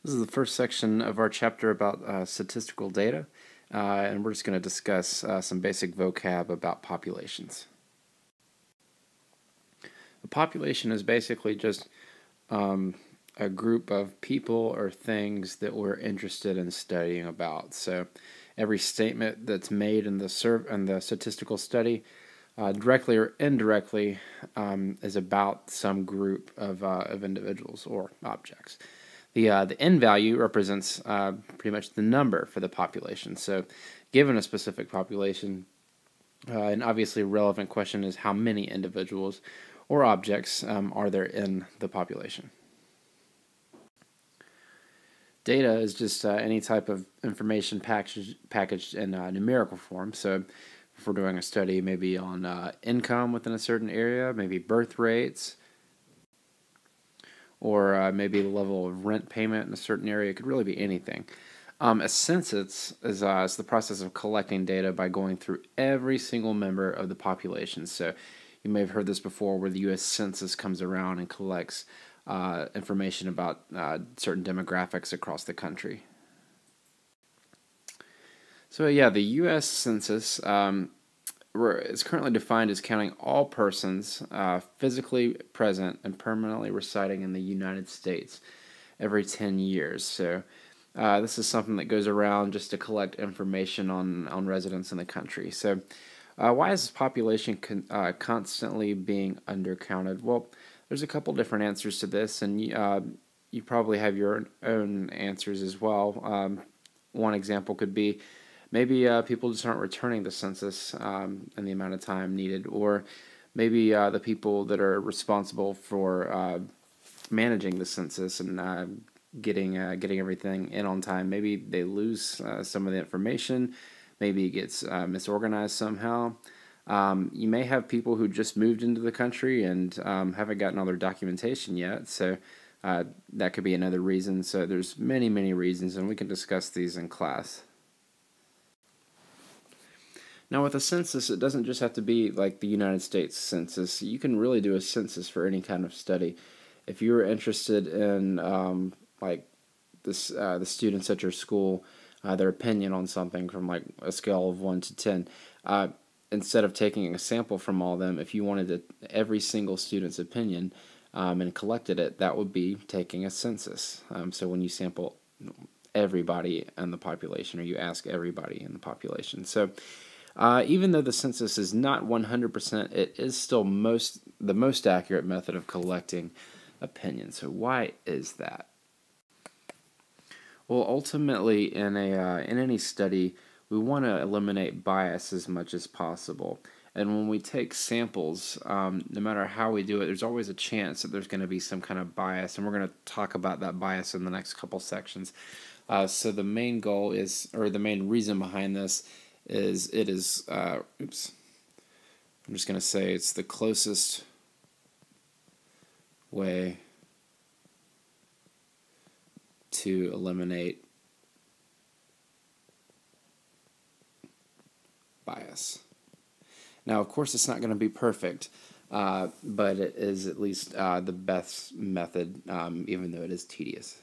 This is the first section of our chapter about statistical data, and we're just going to discuss some basic vocab about populations. A population is basically just a group of people or things that we're interested in studying about. So every statement that's made in the statistical study, directly or indirectly, is about some group of individuals or objects. The n value represents pretty much the number for the population. So given a specific population, an obviously relevant question is how many individuals or objects are there in the population. Data is just any type of information packaged in numerical form. So if we're doing a study maybe on income within a certain area, maybe birth rates, or maybe the level of rent payment in a certain area. It could really be anything. A census is the process of collecting data by going through every single member of the population. So you may have heard this before, where the U.S. Census comes around and collects information about certain demographics across the country. So yeah, the U.S. Census is currently defined as counting all persons physically present and permanently residing in the United States every 10 years. So this is something that goes around just to collect information on residents in the country. So why is this population constantly being undercounted? Well, there's a couple different answers to this, and you probably have your own answers as well. One example could be maybe people just aren't returning the census in the amount of time needed, or maybe the people that are responsible for managing the census and getting everything in on time, maybe they lose some of the information, maybe it gets misorganized somehow. You may have people who just moved into the country and haven't gotten all their documentation yet, so that could be another reason. So there's many reasons, and we can discuss these in class. Now with a census, it doesn't just have to be like the United States Census. You can really do a census for any kind of study. If you're interested in like this, the students at your school, their opinion on something from like a scale of 1 to 10, instead of taking a sample from all of them, if you wanted every single student's opinion and collected it, that would be taking a census. So when you sample everybody in the population, or you ask everybody in the population. So even though the census is not 100%, it is still the most accurate method of collecting opinions. So why is that? Well, ultimately, in any study, we want to eliminate bias as much as possible. And when we take samples, no matter how we do it, there's always a chance that there's going to be some kind of bias, and we're going to talk about that bias in the next couple sections. So the main goal is, or the main reason behind this is, I'm just going to say it's the closest way to eliminate bias. Now, of course, it's not going to be perfect, but it is at least the best method, even though it is tedious.